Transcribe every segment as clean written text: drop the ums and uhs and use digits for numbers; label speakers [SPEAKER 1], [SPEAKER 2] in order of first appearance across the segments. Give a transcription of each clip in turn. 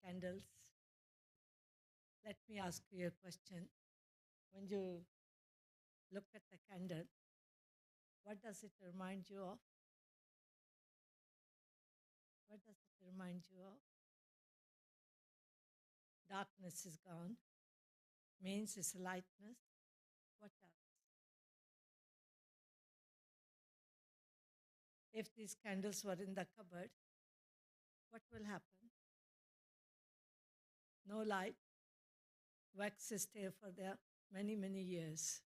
[SPEAKER 1] Candles. Let me ask you a question. When you look at the candle, what does it remind you of? What does it remind you of? Darkness is gone, means it's lightness. What else? If these candles were in the cupboard, what will happen? No light, wax is there for there many, many years.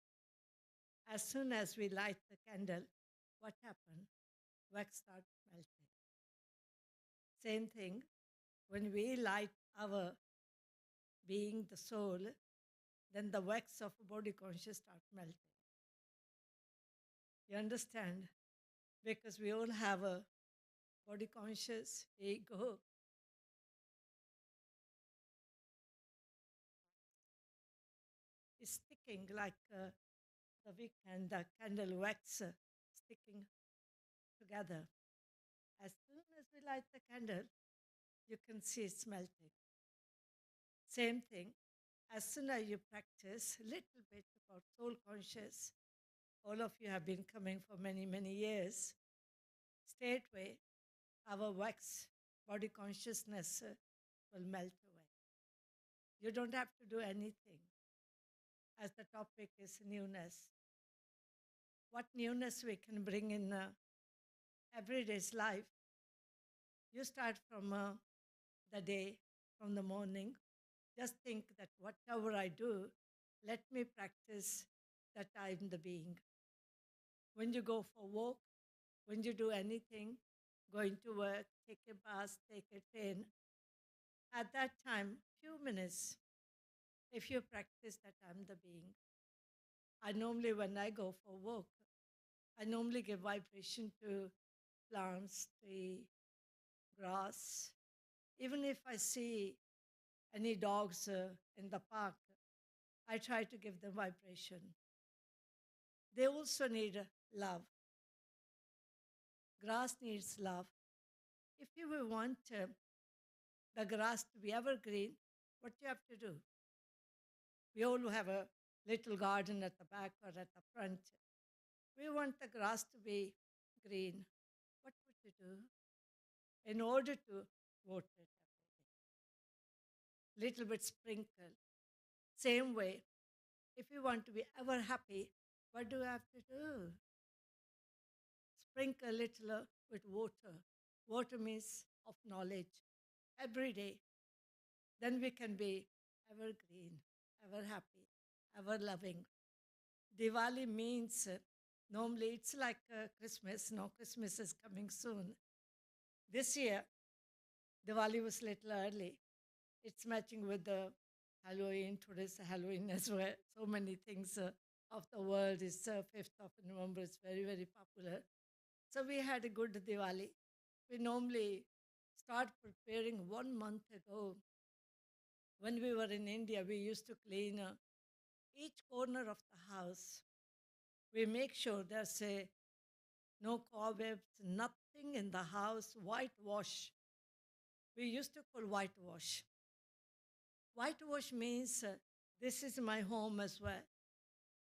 [SPEAKER 1] As soon as we light the candle, what happened? Wax starts melting. Same thing, when we light our being, the soul, then the wax of body conscious start melting. You understand? Because we all have a body conscious, ego. It's sticking like the wick and the candle wax sticking together. As soon as we light the candle, you can see it's melting. Same thing, as soon as you practice a little bit about soul conscious, all of you have been coming for many, many years, straightway our wax, body consciousness will melt away. You don't have to do anything. As the topic is newness, what newness we can bring in everyday's life. You start from the day, from the morning. Just think that whatever I do, let me practice that I'm the being. When you go for walk, when you do anything, going to work, take a bus, take a train, at that time, few minutes, if you practice that I'm the being. I normally, when I go for walk, I normally give vibration to plants, tree, grass. Even if I see any dogs in the park, I try to give them vibration. They also need love. Grass needs love. If you will want the grass to be evergreen, what you have to do? We all have a little garden at the back or at the front. We want the grass to be green. What would you do in order to water it? Little bit sprinkle. Same way, if you want to be ever happy, what do you have to do? Sprinkle a little with water. Water means of knowledge every day. Then we can be ever green, ever happy, ever loving. Diwali means normally it's like Christmas. No, Christmas is coming soon. This year, Diwali was little early. It's matching with the Halloween. Today's Halloween as well. So many things of the world is 5th of November. It's very, very popular. So we had a good Diwali. We normally start preparing 1 month ago. When we were in India, we used to clean each corner of the house. We make sure there's no cobwebs, nothing in the house, whitewash. We used to call whitewash. Whitewash means this is my home as well.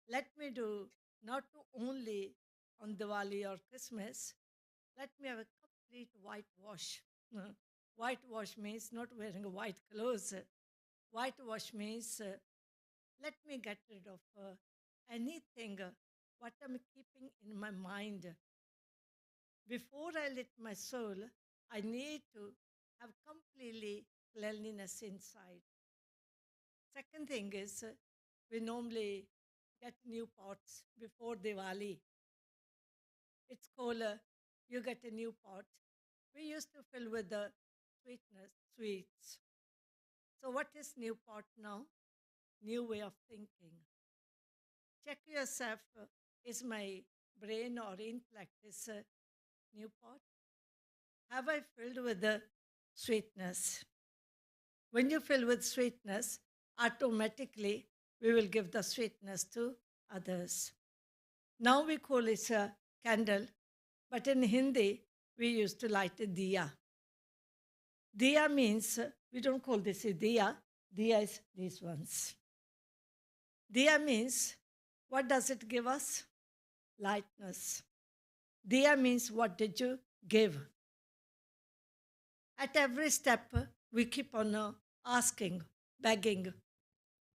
[SPEAKER 1] Let me do not only on Diwali or Christmas, let me have a complete whitewash. Whitewash means not wearing white clothes. Whitewash means let me get rid of anything what I'm keeping in my mind. Before I let my soul, I need to have completely cleanliness inside. Second thing is, we normally get new pots before Diwali. It's called you get a new pot. We used to fill with the sweets. So what is new pot now? New way of thinking. Check yourself, is my brain or intellect is a new pot? Have I filled with the sweetness? When you fill with sweetness, automatically we will give the sweetness to others. Now we call it a candle, but in Hindi we used to light a diya. Diya means, we don't call this a diya, diya is these ones. Diya means, what does it give us? Lightness. Diya means, what did you give? At every step, we keep on asking, begging.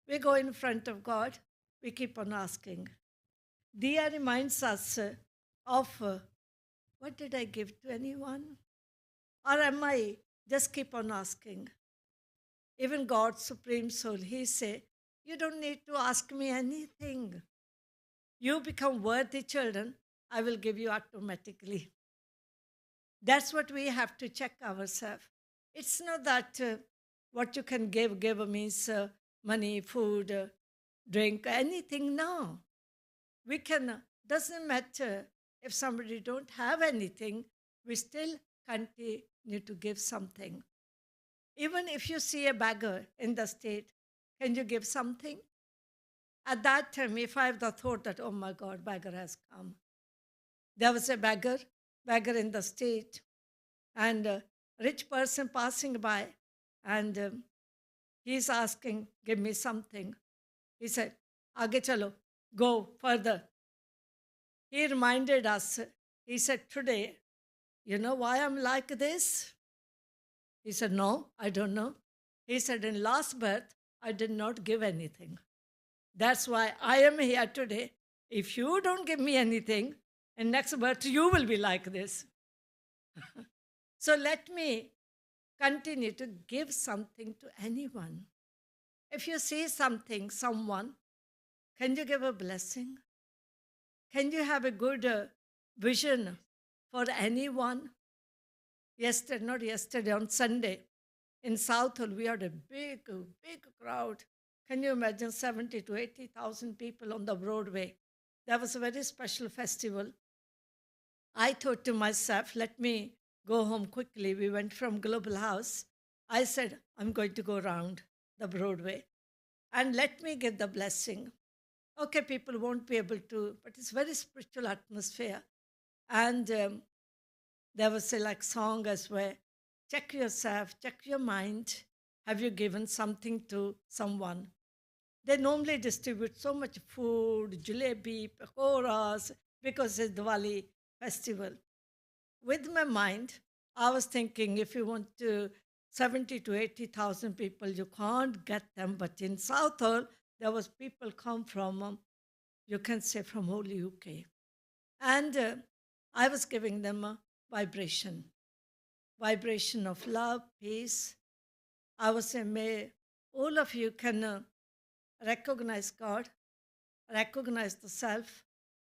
[SPEAKER 1] We go in front of God, we keep on asking. Diya reminds us of what did I give to anyone? Or am I just keep on asking? Even God's Supreme Soul, He say, you don't need to ask me anything. You become worthy children, I will give you automatically. That's what we have to check ourselves. It's not that what you can give means money, food, drink, anything. No. We can, doesn't matter if somebody don't have anything, we still continue to give something. Even if you see a beggar in the street, can you give something? At that time, if I have the thought that, oh my God, beggar has come. There was a beggar in the street, and a rich person passing by, and he's asking, give me something. He said, Aage chalo, go further. He reminded us, he said, today, you know why I'm like this? He said, no, I don't know. He said, in last birth, I did not give anything. That's why I am here today. If you don't give me anything, in next birth, you will be like this. So let me continue to give something to anyone. If you see something, someone, can you give a blessing? Can you have a good vision for anyone? Not yesterday, on Sunday, in Southall, we had a big crowd. Can you imagine 70 to 80,000 people on the Broadway? That was a very special festival. I thought to myself, let me go home quickly. We went from Global House. I said, I'm going to go around the Broadway and let me get the blessing. Okay, people won't be able to, but it's very spiritual atmosphere. And there was a song as well. Check yourself, check your mind. Have you given something to someone? They normally distribute so much food, jalebi, pakoras, because it's Diwali festival. With my mind, I was thinking if you want to 70 to 80,000 people, you can't get them. But in Southall, there was people come from, you can say from whole UK. And I was giving them a vibration of love, peace. I was saying, may all of you can recognize God, recognize the self,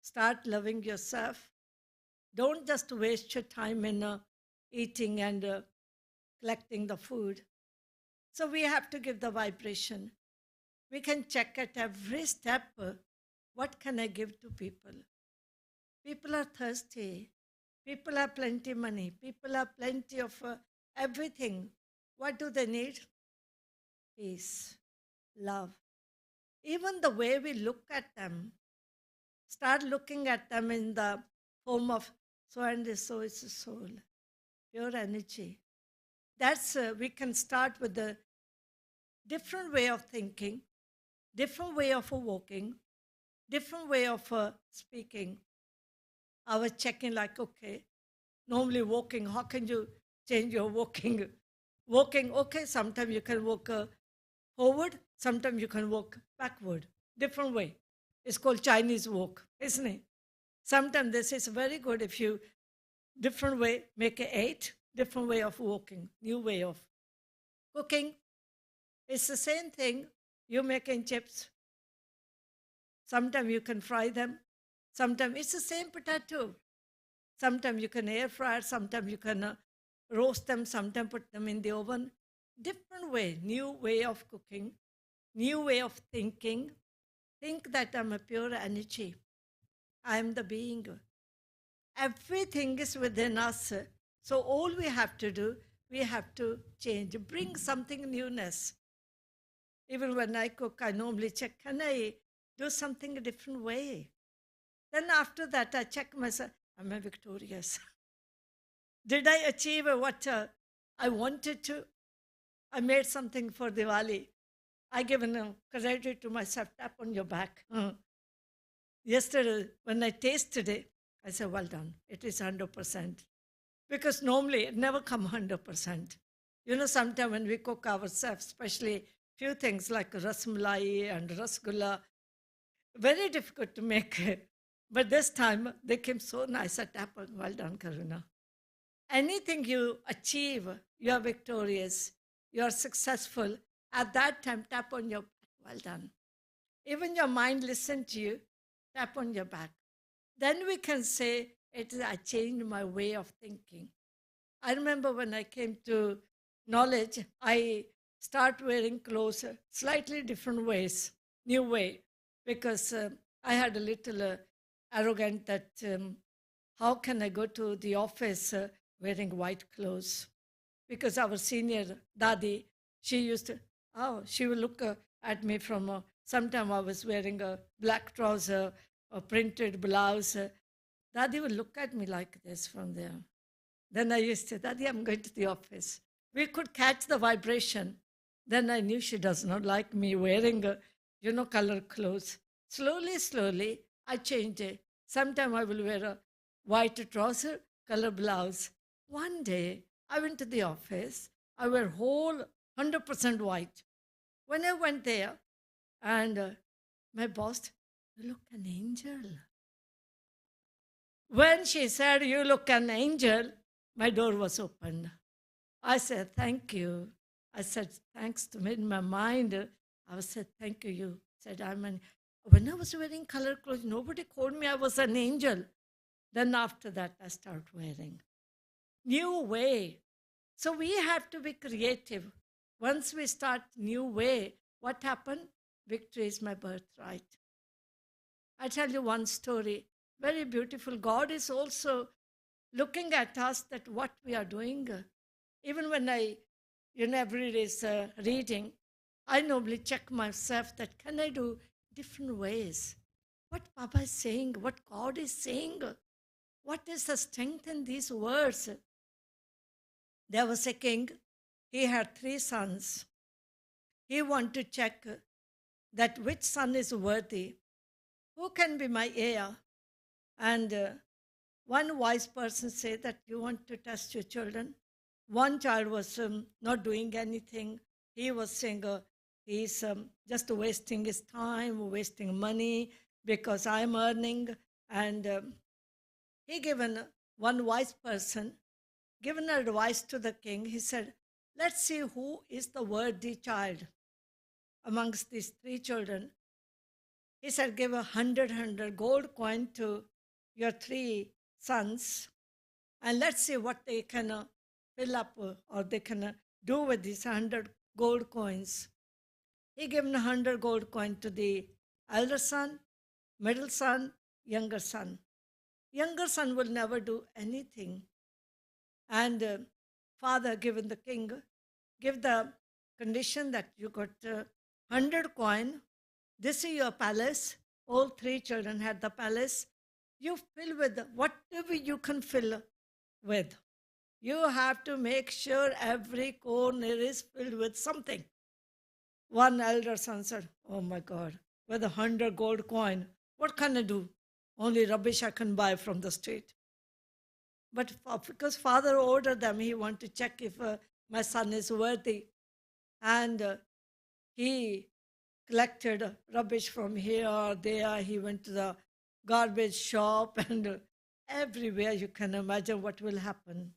[SPEAKER 1] start loving yourself. Don't just waste your time in eating and collecting the food. So we have to give the vibration. We can check at every step what can I give to people. People are thirsty. People have plenty of money. People have plenty of everything. What do they need? Peace, love. Even the way we look at them, start looking at them in the form of so and so is a soul, pure energy. That's we can start with a different way of thinking, different way of walking, different way of speaking. I was checking like, okay, normally walking, how can you change your walking? Walking, okay, sometimes you can walk forward, sometimes you can walk backward, different way. It's called Chinese walk, isn't it? Sometimes this is very good if you, different way, make an 8, different way of walking, new way of cooking. It's the same thing. You're making chips. Sometimes you can fry them. Sometimes it's the same potato. Sometimes you can air fry, sometimes you can roast them, sometimes put them in the oven. Different way, new way of cooking, new way of thinking. Think that I'm a pure energy. I am the being. Everything is within us. So all we have to do, we have to change, bring something newness. Even when I cook, I normally check, can I do something a different way? Then after that, I check myself, am I victorious? Did I achieve what I wanted to? I made something for Diwali. I given credit to myself, tap on your back. Yesterday, when I tasted it, I said, well done. It is 100%. Because normally it never come 100%. You know, sometimes when we cook ourselves, especially few things like rasmalai and rasgulla, very difficult to make. But this time, they came so nice at tap on, well done, Karuna. Anything you achieve, you are victorious, you are successful. At that time, tap on your back, well done. Even your mind listen to you, tap on your back. Then we can say, I changed my way of thinking. I remember when I came to knowledge, I start wearing clothes slightly different ways, new way, because I had a little arrogant that how can I go to the office wearing white clothes? Because our senior Dadi, she used to, she would look at me from, sometime I was wearing a black trouser, a printed blouse. Dadi would look at me like this from there. Then I used to, Dadi, I'm going to the office. We could catch the vibration. Then I knew she does not like me wearing, color clothes. Slowly, slowly, I changed it. Sometime I will wear a white trouser, color blouse. One day, I went to the office. I wear whole 100% white. When I went there, and my boss, you look an angel. When she said, you look an angel, my door was opened. I said, thank you. I said, thanks to me in my mind. I said, thank you. You said, when I was wearing color clothes, nobody called me I was an angel. Then after that, I started wearing. New way. So we have to be creative. Once we start new way, what happened? Victory is my birthright. I tell you one story, very beautiful. God is also looking at us that what we are doing. Even when I, every day is reading, I normally check myself that can I do different ways? What Baba is saying, what God is saying, what is the strength in these words? There was a king, he had 3 sons. He wanted to check that which son is worthy, who can be my heir. And one wise person said that you want to test your children. One child was not doing anything. He was saying he's just wasting his time, wasting money because I'm earning. And he given one wise person given advice to the king. He said, "Let's see who is the worthy child amongst these three children." He said, "Give 100 gold coin to your three sons, and let's see what they can fill up or they can do with these 100 gold coins." He gave 100 gold coin to the elder son, middle son, younger son. Younger son will never do anything. And father given the king, give the condition that you got 100 coin. This is your palace. All three children had the palace. You fill with whatever you can fill with. You have to make sure every corner is filled with something. One elder son said, "Oh my God, with 100 gold coin, what can I do? Only rubbish I can buy from the street." But because father ordered them, he wanted to check if my son is worthy. And he collected rubbish from here or there. He went to the garbage shop and everywhere you can imagine what will happen.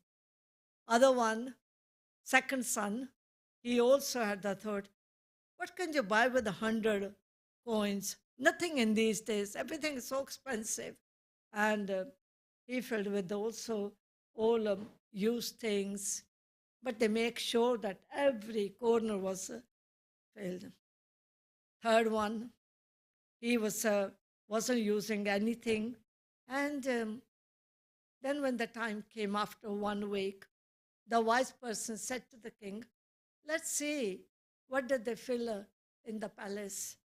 [SPEAKER 1] Other one, second son, he also had the thought, what can you buy with 100 coins? Nothing in these days. Everything is so expensive. And he filled with also all used things. But they make sure that every corner was filled. Third one, he wasn't using anything. And then when the time came after 1 week, the wise person said to the king, "Let's see, what did they fill in the palace?"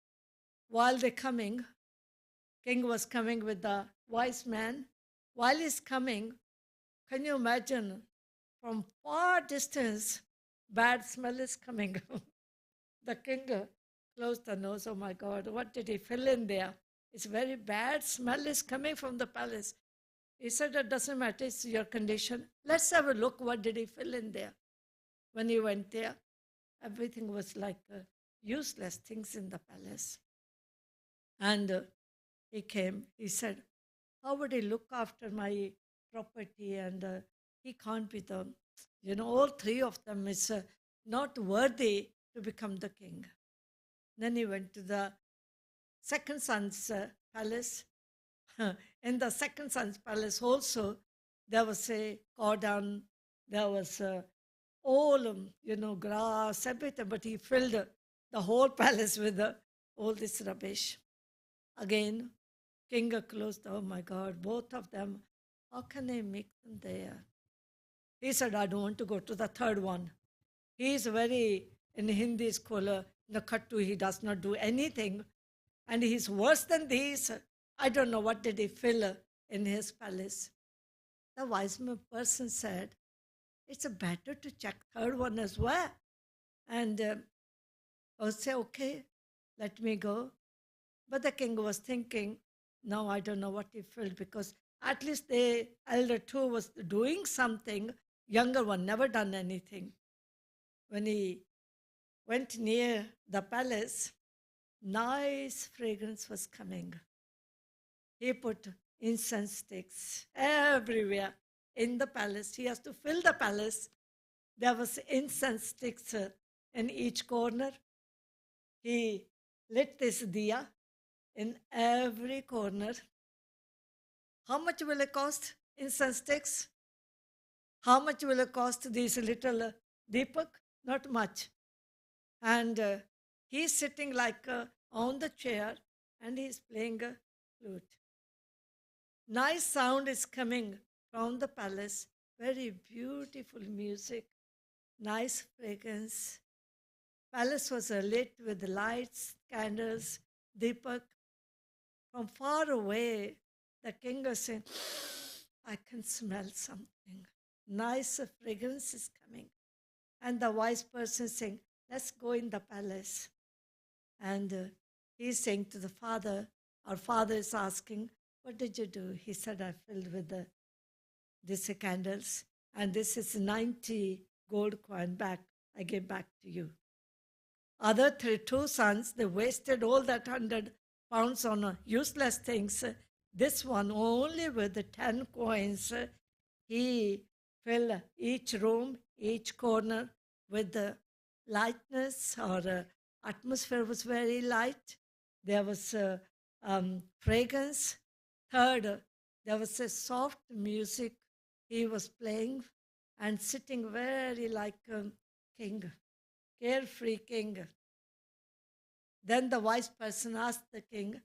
[SPEAKER 1] While they're coming, king was coming with the wise man. While he's coming, can you imagine from far distance, bad smell is coming. The king closed the nose. Oh my God, what did he fill in there? It's very bad smell is coming from the palace. He said, "It doesn't matter, it's your condition. Let's have a look, what did he fill in there?" When he went there, everything was like useless things in the palace. And he came, he said, "How would he look after my property?" And he can't be all three of them is not worthy to become the king. Then he went to the second son's palace. In the second son's palace also, there was a cordon, there was all, grass, everything, but he filled the whole palace with all this rubbish. Again, king closed, oh my God, both of them, how can I make them there? He said, "I don't want to go to the third one." He is very, in Hindi scholar, Nakattu, he does not do anything. And he's worse than these. I don't know what did he fill in his palace. The wise person said, "It's better to check third one as well." And I would say, "Okay, let me go." But the king was thinking, "No, I don't know what he filled, because at least the elder two was doing something. Younger one never done anything." When he went near the palace, nice fragrance was coming. He put incense sticks everywhere in the palace. He has to fill the palace. There was incense sticks in each corner. He lit this diya in every corner. How much will it cost? Incense sticks. How much will it cost these little deepak? Not much. And he's sitting like on the chair and he's playing a flute. Nice sound is coming from the palace. Very beautiful music. Nice fragrance. Palace was lit with lights, candles, deepak. From far away, the king was saying, "I can smell something. Nice fragrance is coming." And the wise person saying, "Let's go in the palace." And he's saying to the father, our father is asking, What did you do? He said, I filled with these candles, and this is 90 gold coin back. I gave back to you. Other two sons, they wasted all that 100 pounds on useless things. This one, only with the 10 coins, he filled each room, each corner with the lightness, or atmosphere was very light. There was fragrance. Third, there was a soft music he was playing and sitting very like a king, carefree king. Then the wise person asked the king,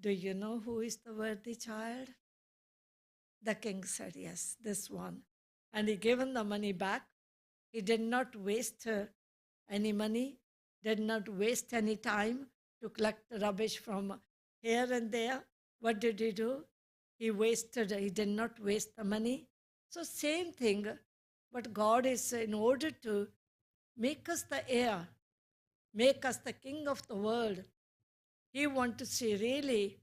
[SPEAKER 1] do you know who is the worthy child? The king said, yes, this one. And he gave him the money back. He did not waste any money, did not waste any time to collect the rubbish from here and there. What did he do? He did not waste the money. So same thing, but God is, in order to make us the heir, make us the king of the world, He wants to see really,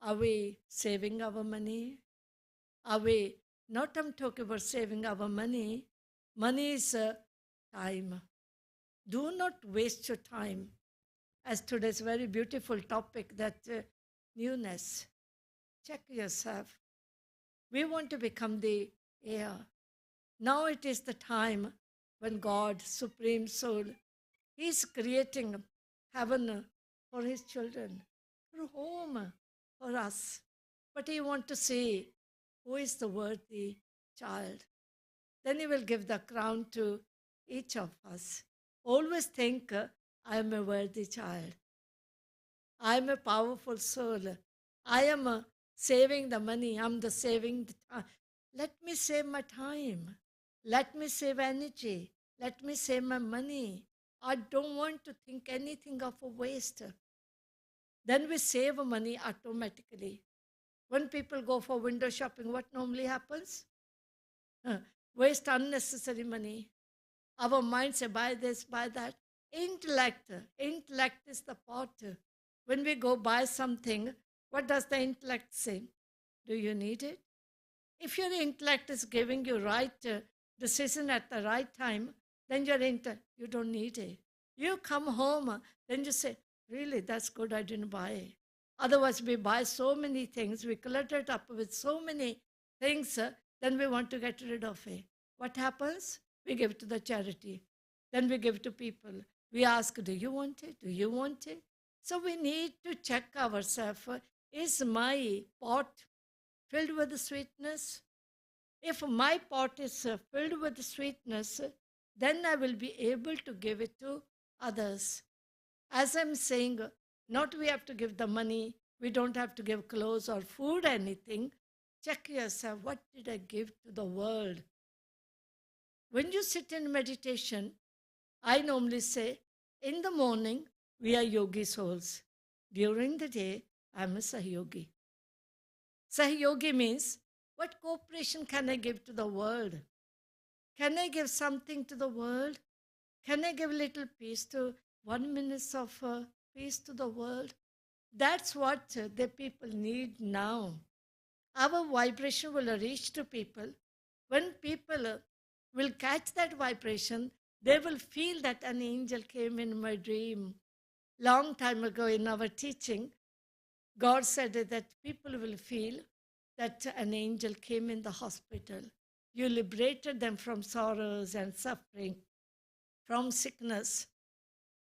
[SPEAKER 1] are we saving our money? Are we, not I'm talking about saving our money. Money is time. Do not waste your time. As today's very beautiful topic, that newness. Check yourself. We want to become the heir. Now it is the time when God, Supreme Soul, He is creating heaven for His children, for home for us. But He wants to see who is the worthy child. Then He will give the crown to each of us. Always think, I am a worthy child. I am a powerful soul. I am saving the money. I'm the saving the time. Let me save my time. Let me save energy. Let me save my money. I don't want to think anything of a waste. Then we save money automatically. When people go for window shopping, what normally happens? Waste unnecessary money. Our mind say, buy this, buy that. Intellect is the pot. When we go buy something, what does the intellect say? Do you need it? If your intellect is giving you right decision at the right time, then you don't need it. You come home, then you say, really, that's good, I didn't buy it. Otherwise, we buy so many things, we clutter it up with so many things, then we want to get rid of it. What happens? We give to the charity. Then we give to people. We ask, do you want it? Do you want it? So we need to check ourselves. Is my pot filled with the sweetness? If my pot is filled with the sweetness, then I will be able to give it to others. As I'm saying, not we have to give the money, we don't have to give clothes or food, anything. Check yourself, what did I give to the world? When you sit in meditation, I normally say, in the morning, we are yogi souls. During the day, I'm a Sahayogi. Sahayogi means, what cooperation can I give to the world? Can I give something to the world? Can I give a little peace to 1 minute of peace to the world? That's what the people need now. Our vibration will reach to people. When people will catch that vibration, they will feel that an angel came in my dream. Long time ago in our teaching, God said that people will feel that an angel came in the hospital. You liberated them from sorrows and suffering, from sickness.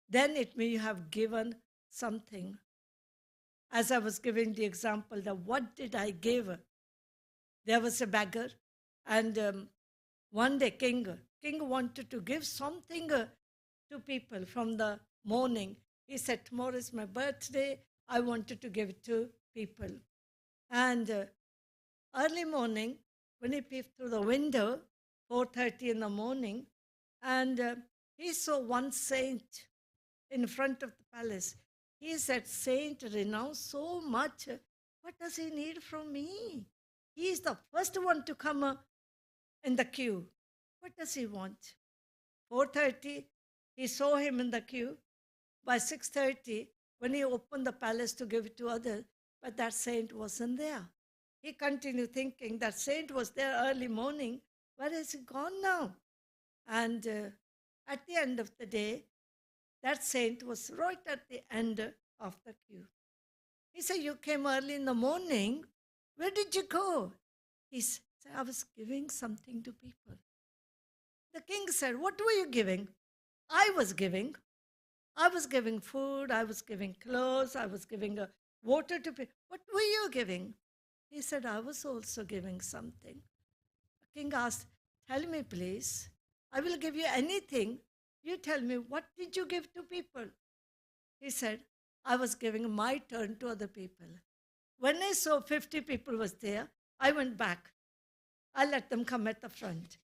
[SPEAKER 1] Then it may you have given something. As I was giving the example, that what did I give? There was a beggar, and one day king wanted to give something to people from the morning. He said, tomorrow is my birthday, I wanted to give it to people. And early morning, when he peeped through the window, 4:30 in the morning, and he saw one saint in front of the palace. He said, Saint, renounce so much. What does he need from me? He is the first one to come in the queue. What does he want? 4:30, he saw him in the queue. By 6:30, when he opened the palace to give it to others, but that saint wasn't there. He continued thinking that saint was there early morning. Where is he gone now? And at the end of the day, that saint was right at the end of the queue. He said, "You came early in the morning. Where did you go?" He said, "I was giving something to people." The king said, "What were you giving?" "I was giving. I was giving food, I was giving clothes, I was giving water to people. What were you giving?" He said, "I was also giving something." The king asked, "Tell me, please. I will give you anything. You tell me, what did you give to people?" He said, "I was giving my turn to other people. When I saw 50 people was there, I went back. I let them come at the front.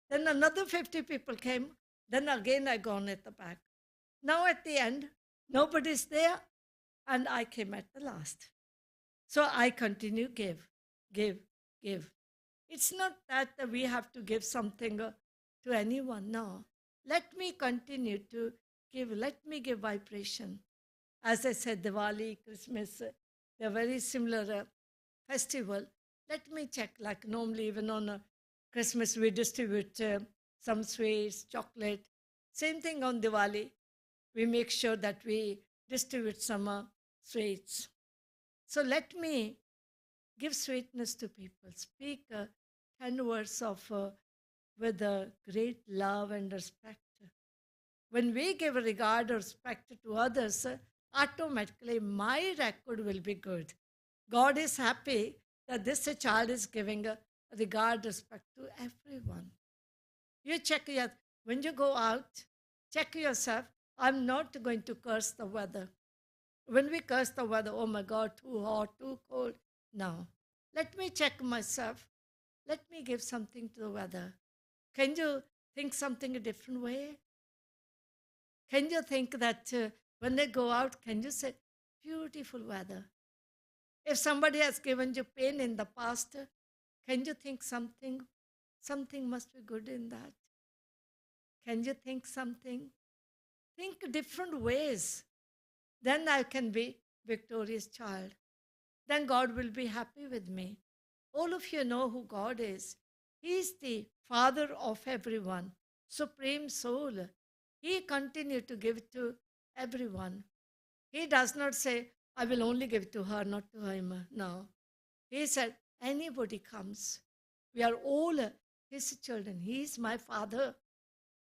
[SPEAKER 1] Then another 50 people came. Then again I gone at the back. Now at the end, nobody's there, and I came at the last. So I continue give, give, give. It's not that we have to give something to anyone. No. Let me continue to give. Let me give vibration. As I said, Diwali, Christmas, they're very similar festival. Let me check, like normally even on Christmas we distribute some sweets, chocolate. Same thing on Diwali. We make sure that we distribute some sweets. So let me give sweetness to people. Speak 10 words of with great love and respect. When we give regard or respect to others, automatically my record will be good. God is happy that this child is giving regard, respect to everyone. You check when you go out, check yourself. I'm not going to curse the weather. When we curse the weather, oh my God, too hot, too cold. No. Let me check myself. Let me give something to the weather. Can you think something a different way? Can you think that when they go out, can you say, beautiful weather? If somebody has given you pain in the past, can you think something? Something must be good in that. Can you think something? Think different ways. Then I can be victorious child. Then God will be happy with me. All of you know who God is. He is the Father of everyone, Supreme Soul. He continues to give to everyone. He does not say, I will only give to her, not to him. No. He said, anybody comes. We are all his children. He is my Father.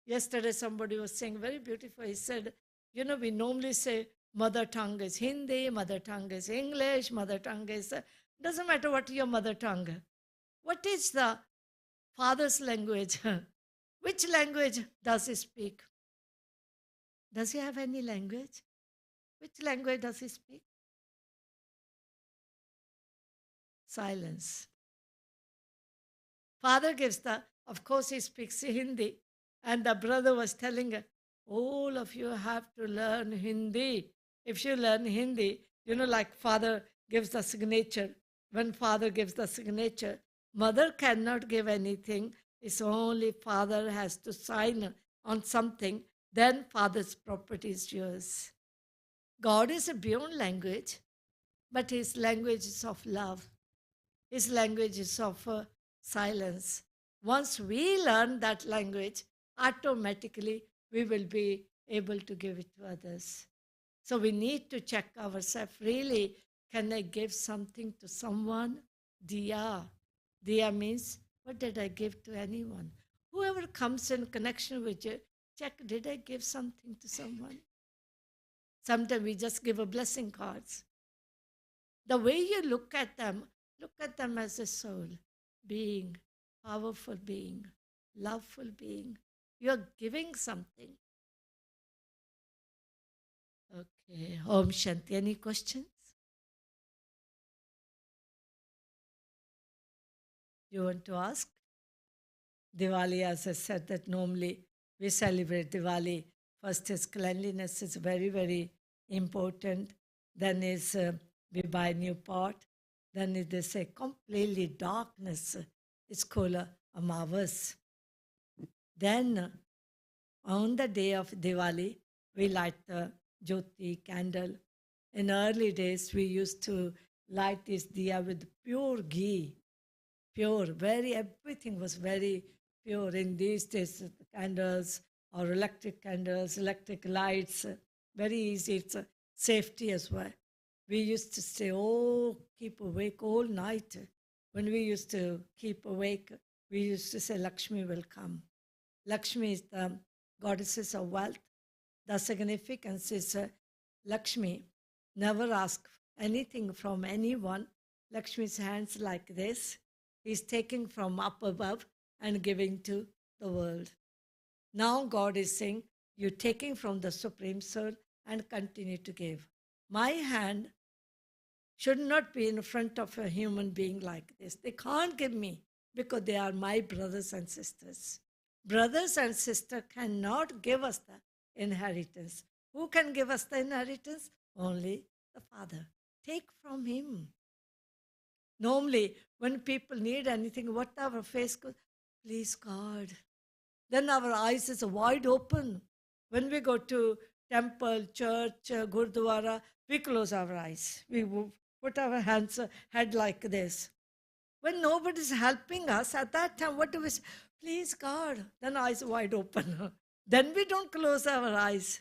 [SPEAKER 1] Yesterday somebody was saying very beautiful. He said, we normally say mother tongue is Hindi, mother tongue is English, mother tongue is... doesn't matter what your mother tongue. What is the Father's language? Which language does he speak? Does he have any language? Which language does he speak? Silence. Father gives of course he speaks Hindi. And the brother was telling her, all of you have to learn Hindi. If you learn Hindi, like father gives the signature. When father gives the signature, mother cannot give anything. It's only father has to sign on something. Then father's property is yours. God is beyond language, but his language is of love. His language is of silence. Once we learn that language, automatically we will be able to give it to others. So we need to check ourselves. Really, can I give something to someone? Diya. Diya means, what did I give to anyone? Whoever comes in connection with you, check, did I give something to someone? Sometimes we just give a blessing cards. The way you look at them as a soul, being, powerful being, loveful being. You're giving something. Okay. Om Shanti. Any questions? You want to ask? Diwali, as I said, that normally we celebrate Diwali. First is cleanliness is very, very important. Then is we buy a new pot. Then is they say completely darkness. It's called Amavas. Then on the day of Diwali, we light the Jyoti candle. In early days, we used to light this diya with pure ghee, pure, very, everything was very pure. In these days, candles or electric candles, electric lights, very easy. It's a safety as well. We used to say, oh, keep awake all night. When we used to keep awake, we used to say, Lakshmi will come. Lakshmi is the goddesses of wealth. The significance is Lakshmi never ask anything from anyone. Lakshmi's hands like this. He's taking from up above and giving to the world. Now God is saying, you're taking from the Supreme Soul and continue to give. My hand should not be in front of a human being like this. They can't give me because they are my brothers and sisters. Brothers and sisters cannot give us the inheritance. Who can give us the inheritance? Only the Father. Take from Him. Normally, when people need anything, what our face goes, please God. Then our eyes is wide open. When we go to temple, church, gurdwara, we close our eyes. We put our hands, head like this. When nobody's helping us, at that time, what do we say? Please God. Then eyes wide open. Then we don't close our eyes.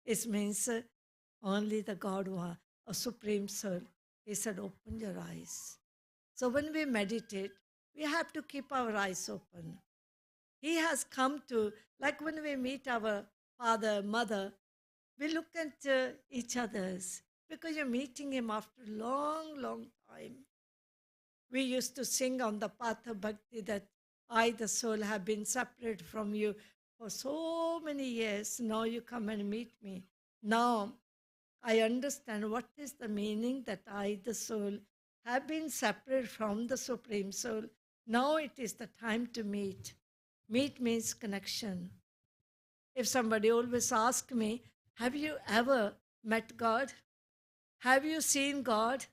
[SPEAKER 1] It means only the God, a Supreme Soul, He said, open your eyes. So when we meditate, we have to keep our eyes open. He has come to, like when we meet our father, mother, we look at each other's because you're meeting him after a long, long time. We used to sing on the path of bhakti that I, the soul, have been separate from you for so many years. Now you come and meet me. Now I understand what is the meaning that I, the soul, have been separate from the Supreme Soul. Now it is the time to meet. Meet means connection. If somebody always asks me, have you ever met God? Have you seen God?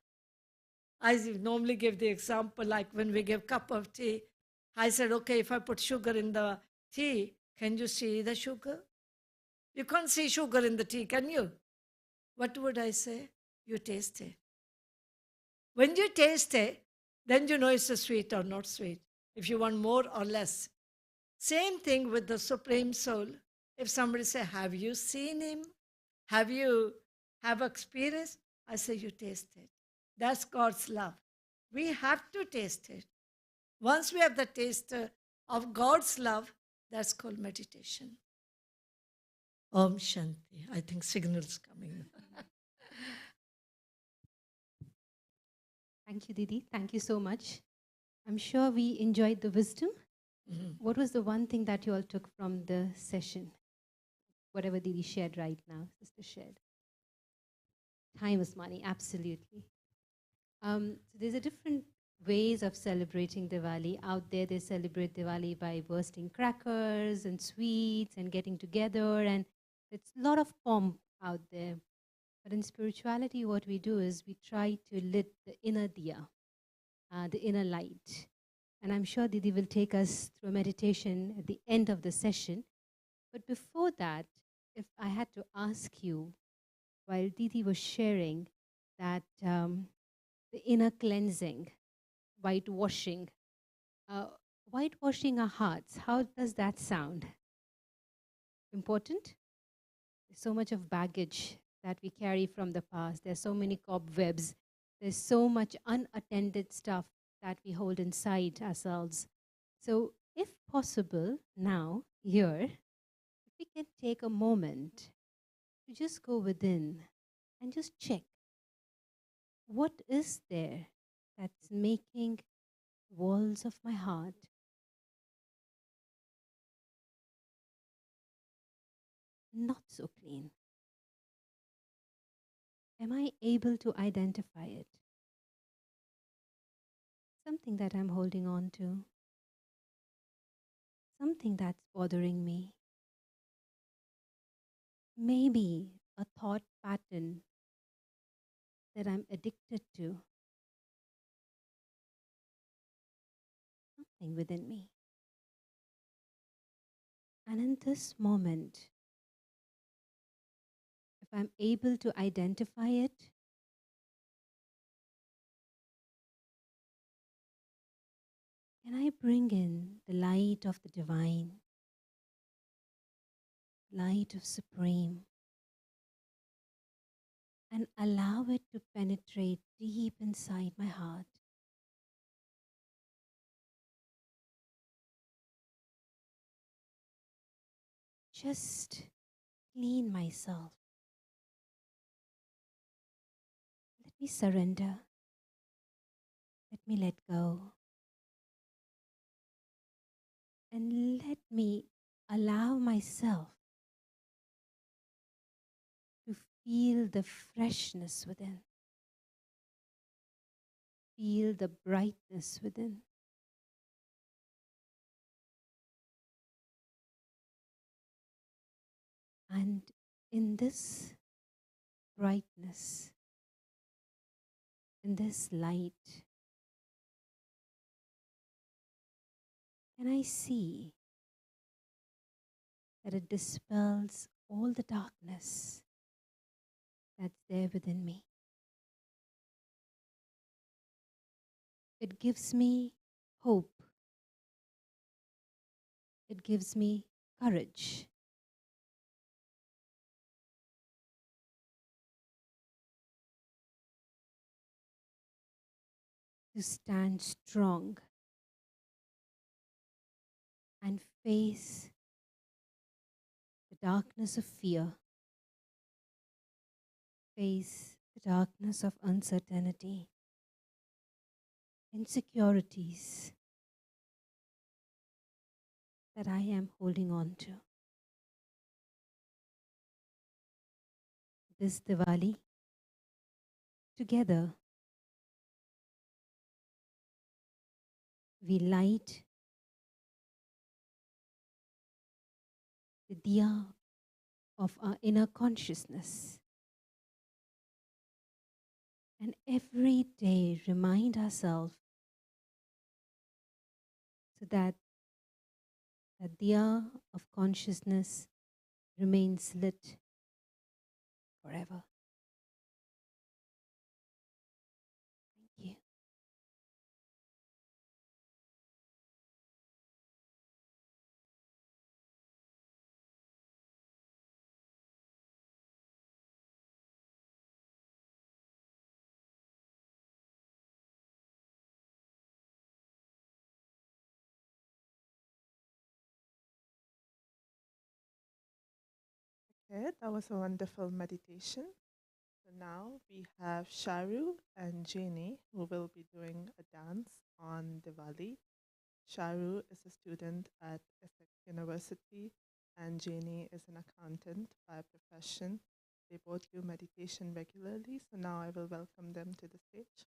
[SPEAKER 1] I normally give the example like when we give cup of tea. I said, okay, if I put sugar in the tea, can you see the sugar? You can't see sugar in the tea, can you? What would I say? You taste it. When you taste it, then you know it's a sweet or not sweet, if you want more or less. Same thing with the Supreme Soul. If somebody say, have you seen him? Have you have experience? I say, you taste it. That's God's love. We have to taste it. Once we have the taste of God's love, that's called meditation. Om Shanti. I think signal's coming.
[SPEAKER 2] Thank you, Didi. Thank you so much. I'm sure we enjoyed the wisdom.
[SPEAKER 1] Mhm.
[SPEAKER 2] What was the one thing that you all took from the session? Whatever Didi shared right now, sister shared. Time is money, absolutely. So there's a different ways of celebrating Diwali. Out there, they celebrate Diwali by bursting crackers and sweets and getting together, and it's a lot of pomp out there. But in spirituality, what we do is we try to lit the inner diya, the inner light. And I'm sure Didi will take us through a meditation at the end of the session. But before that, if I had to ask you, while Didi was sharing that the inner cleansing, whitewashing, uh, whitewashing our hearts, how does that sound? Important? There's so much of baggage that we carry from the past. There's so many cobwebs. There's so much unattended stuff that we hold inside ourselves. So, if possible, now, here, if we can take a moment to just go within and just check what is there that's making walls of my heart not so clean. Am I able to identify it? Something that I'm holding on to, something that's bothering me. Maybe a thought pattern that I'm addicted to, something within me. And in this moment, if I'm able to identify it, can I bring in the light of the divine, light of supreme, and allow it to penetrate deep inside my heart. Just clean myself. Let me surrender. Let me let go. And let me allow myself to feel the freshness within, feel the brightness within. And in this brightness, in this light, can I see that it dispels all the darkness that's there within me. It gives me hope. It gives me courage to stand strong and face the darkness of fear, face the darkness of uncertainty, insecurities that I am holding on to. This Diwali, together, we light the diya of our inner consciousness, and every day remind ourselves so that the diya of consciousness remains lit forever. Thank you.
[SPEAKER 3] Okay, that was a wonderful meditation. So now we have Sharu and Janie who will be doing a dance on Diwali. Sharu is a student at Essex University and Janie is an accountant by profession. They both do meditation regularly, so now I will welcome them to the stage.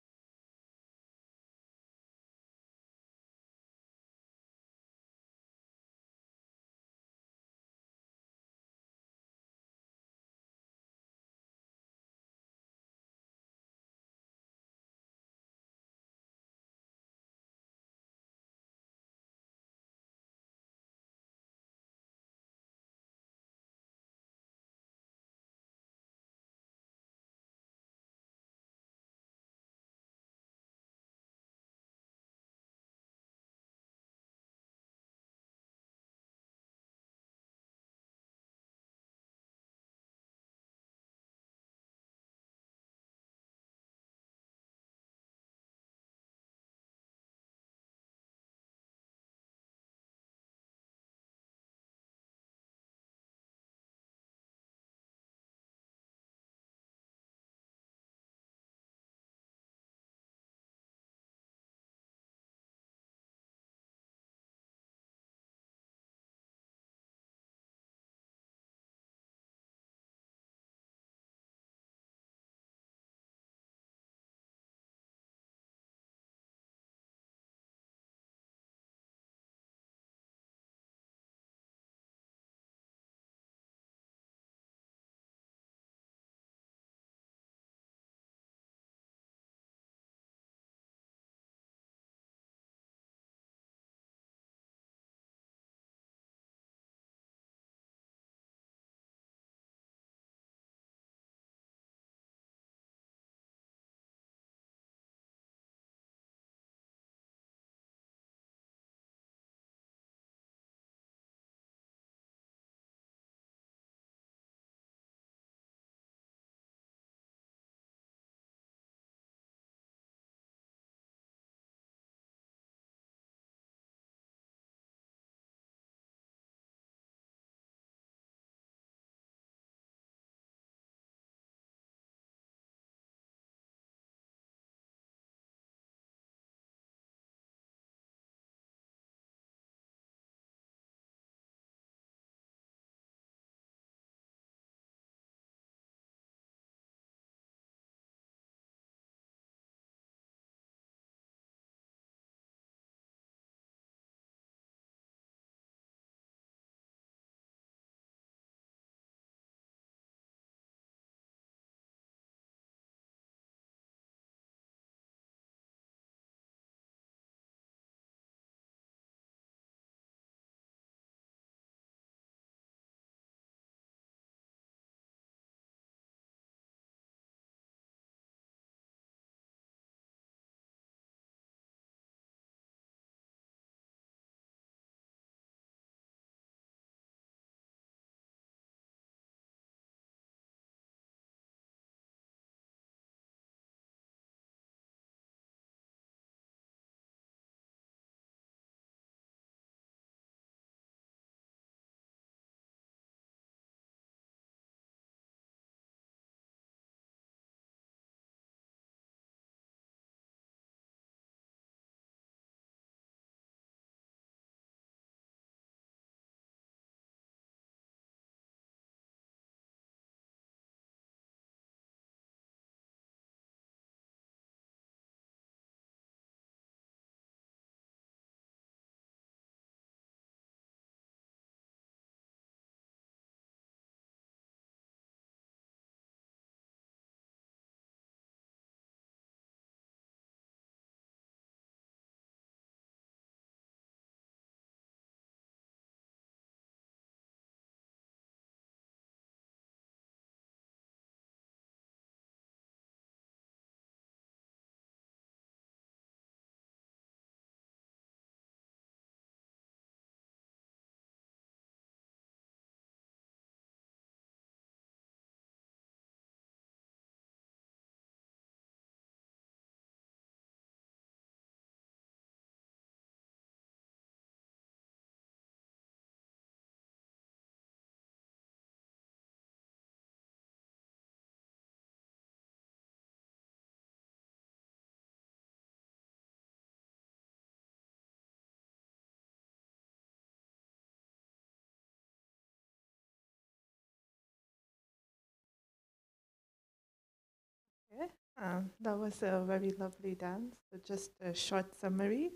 [SPEAKER 3] That was a very lovely dance. So just a short summary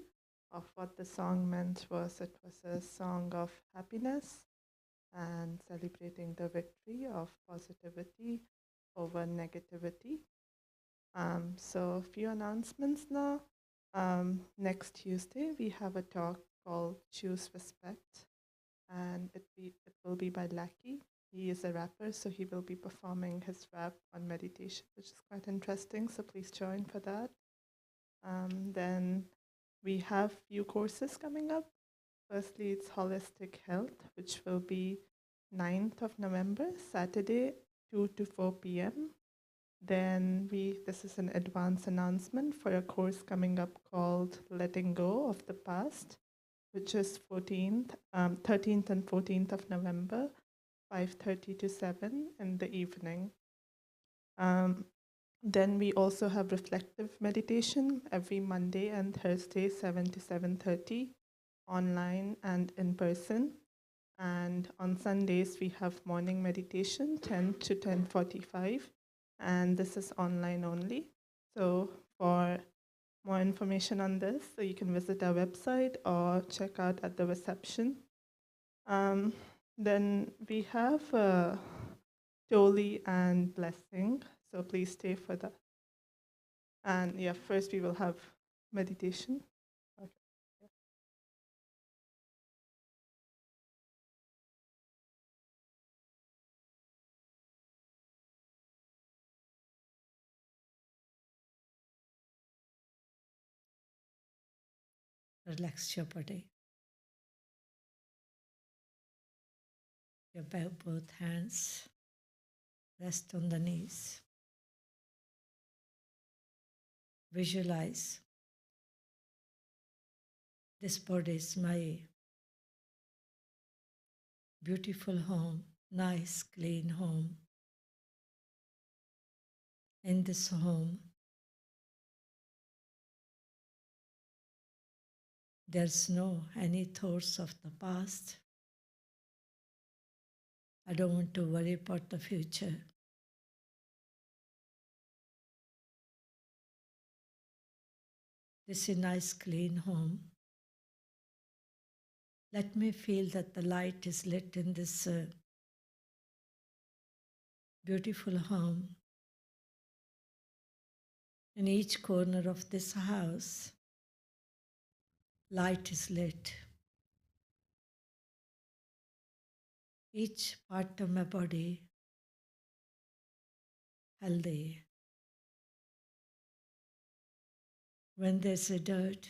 [SPEAKER 3] of what the song meant was it was a song of happiness and celebrating the victory of positivity over negativity. So a few announcements now. Next Tuesday we have a talk called Choose Respect, and it will be by Lackey. He is a rapper, so he will be performing his rap on meditation, which is quite interesting. So please join for that. Then we have few courses coming up. Firstly, it's Holistic Health, which will be 9th of November, Saturday, 2 to 4 p.m. Then this is an advance announcement for a course coming up called Letting Go of the Past, which is 13th and 14th of November, 5:30 to 7 in the evening. Then we also have reflective meditation every Monday and Thursday, 7 to 7:30, online and in person. And on Sundays, we have morning meditation, 10 to 10:45, and this is online only. So for more information on this, so you can visit our website or check out at the reception. Then we have Toli and Blessing, so please stay for that. And yeah, first we will have meditation. Okay.
[SPEAKER 1] Relax your body. Both hands rest on the knees. Visualize this body is my beautiful home, nice, clean home. In this home, there's no any thoughts of the past. I don't want to worry about the future. This is a nice, clean home. Let me feel that the light is lit in this beautiful home. In each corner of this house, light is lit. Each part of my body healthy. When there's a dirt,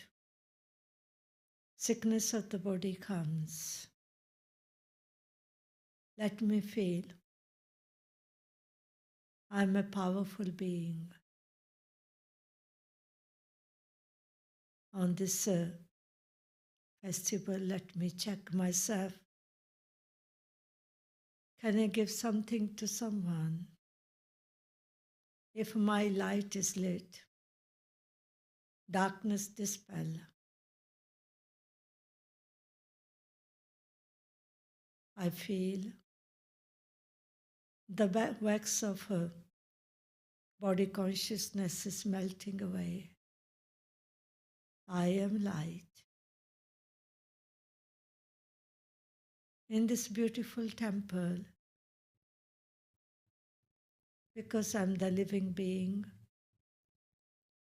[SPEAKER 1] sickness of the body comes. Let me feel I'm a powerful being. On this festival, let me check myself. Can I give something to someone? If my light is lit, darkness dispel. I feel the wax of her body consciousness is melting away. I am light. In this beautiful temple, because I'm the living being,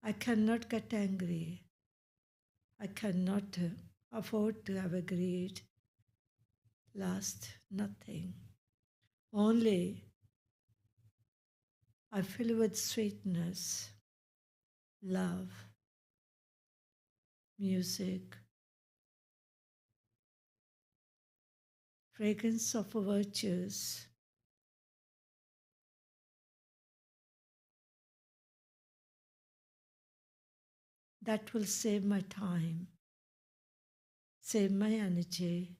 [SPEAKER 1] I cannot get angry. I cannot afford to have a greed, lust, nothing. Only I fill with sweetness, love, music, fragrance of virtues. That will save my time, save my energy,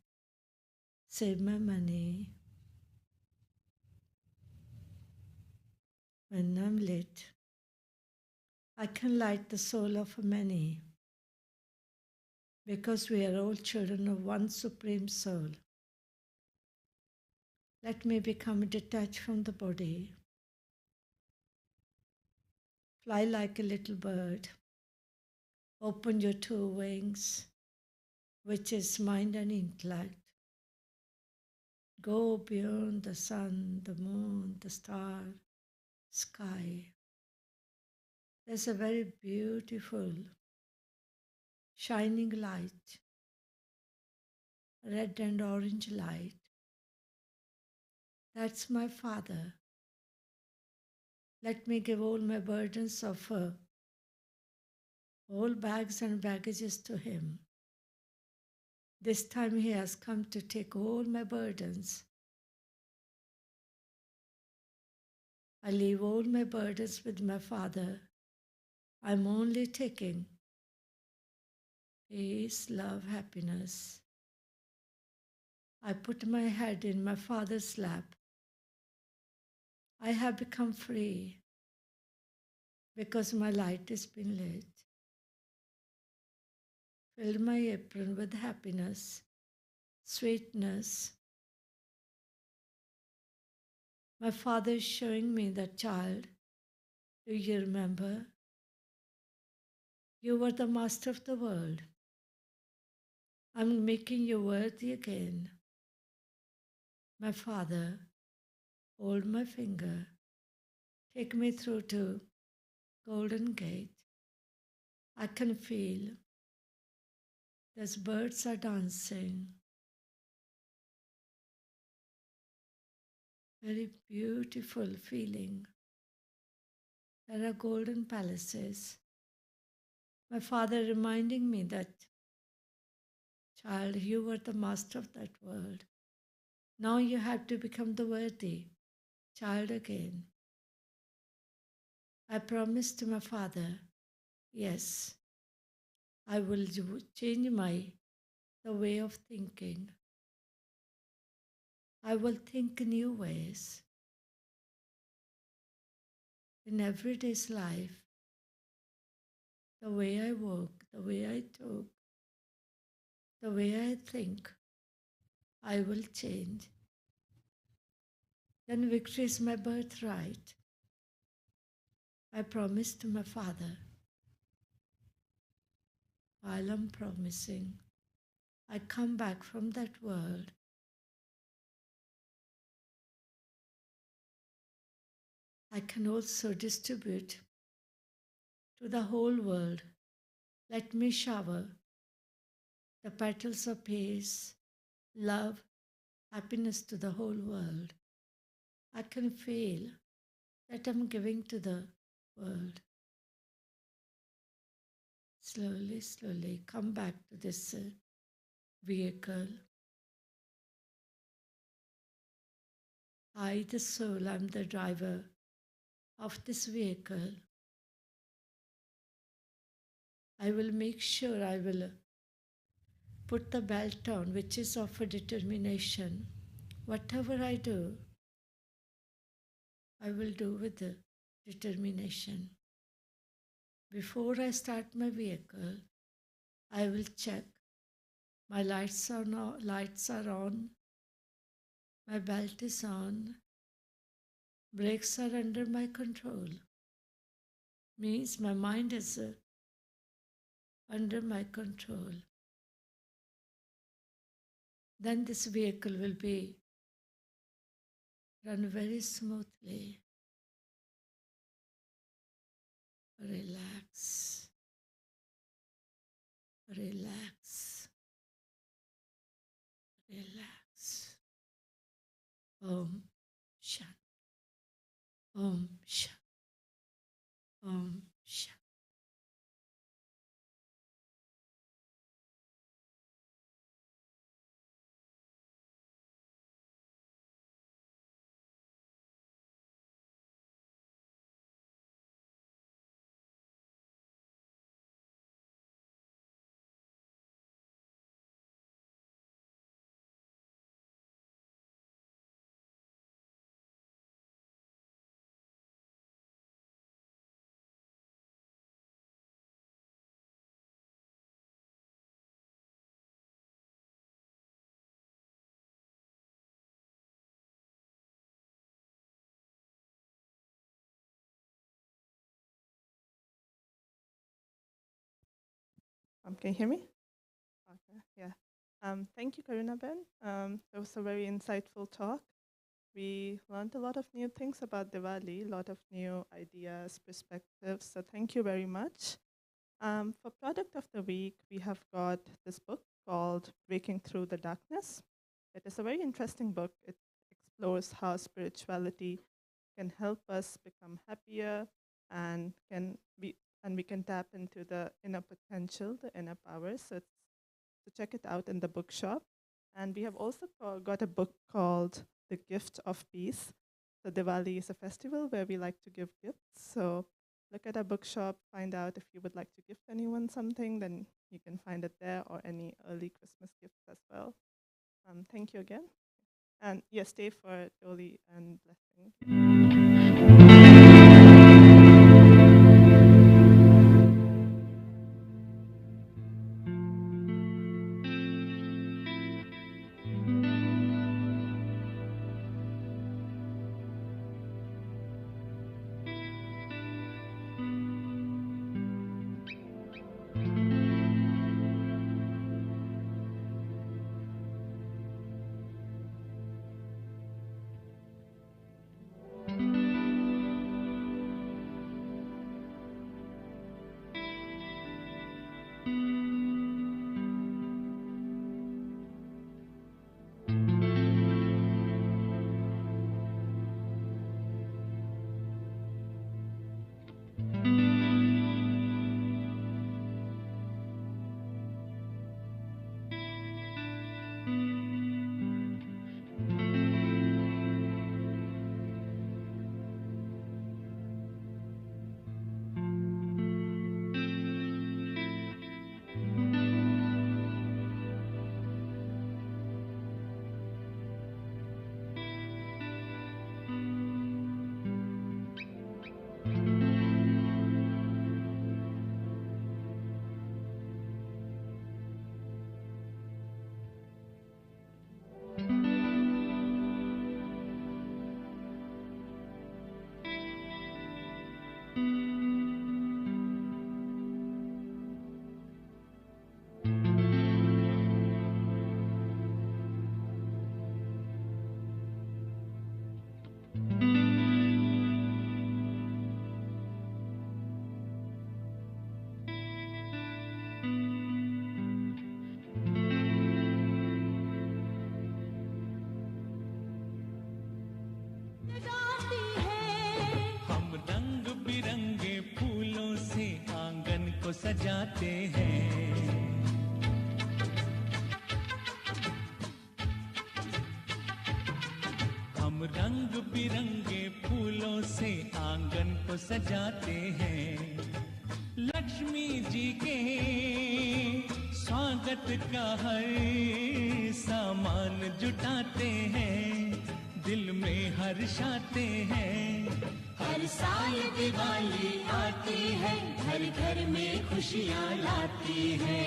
[SPEAKER 1] save my money. When I'm lit, I can light the soul of many, because we are all children of one supreme soul. Let me become detached from the body, Fly like a little bird. Open your two wings, which is mind and intellect. Go beyond the sun, the moon, the star, sky. There's a very beautiful, shining light, red and orange light. That's my Father. Let me give all my burdens of all bags and baggages to Him. This time He has come to take all my burdens. I leave all my burdens with my Father. I'm only taking peace, love, happiness. I put my head in my Father's lap. I have become free because my light has been lit. Filled my apron with happiness, sweetness. My Father is showing me that, child, do you remember? You were the master of the world. I'm making you worthy again. My Father, hold my finger. Take me through to Golden Gate. I can feel those birds are dancing. Very beautiful feeling. There are golden palaces. My Father reminding me that, child, you were the master of that world. Now you have to become the worthy child again. I promised to my Father, yes, I will change the way of thinking. I will think new ways. In everyday's life, the way I walk, the way I talk, the way I think, I will change. Then victory is my birthright. I promised to my Father. While I'm promising, I come back from that world. I can also distribute to the whole world. Let me shower the petals of peace, love, happiness to the whole world. I can feel that I'm giving to the world. Slowly, slowly come back to this vehicle. I, the soul, am the driver of this vehicle. I will make sure I will put the belt on, which is of a determination. Whatever I do, I will do with the determination. Before I start my vehicle, I will check my lights are on, my belt is on, brakes are under my control. Means my mind is under my control. Then this vehicle will be run very smoothly. Relax, relax, relax. Om Shan, Om Shan, Om Shan.
[SPEAKER 3] Can you hear me? Okay, yeah. Thank you, Karuna Ben. That was a very insightful talk. We learned a lot of new things about Diwali, a lot of new ideas, perspectives. So thank you very much. For product of the week, we have got this book called Breaking Through the Darkness. It is a very interesting book. It explores how spirituality can help us become happier and we can tap into the inner potential, the inner power. So check it out in the bookshop. And we have also got a book called The Gift of Peace. So Diwali is a festival where we like to give gifts. So look at our bookshop, find out if you would like to gift anyone something, then you can find it there, or any early Christmas gifts as well. Thank you again. And yes, stay for Doli and blessing.
[SPEAKER 4] सजाते हैं हम रंग बिरंगे फूलों से आंगन को सजाते हैं लक्ष्मी जी के स्वागत का हर सामान जुटाते हैं दिल में हर्षाते हैं हर साल दिवाली आती है घर घर में खुशियाँ लाती है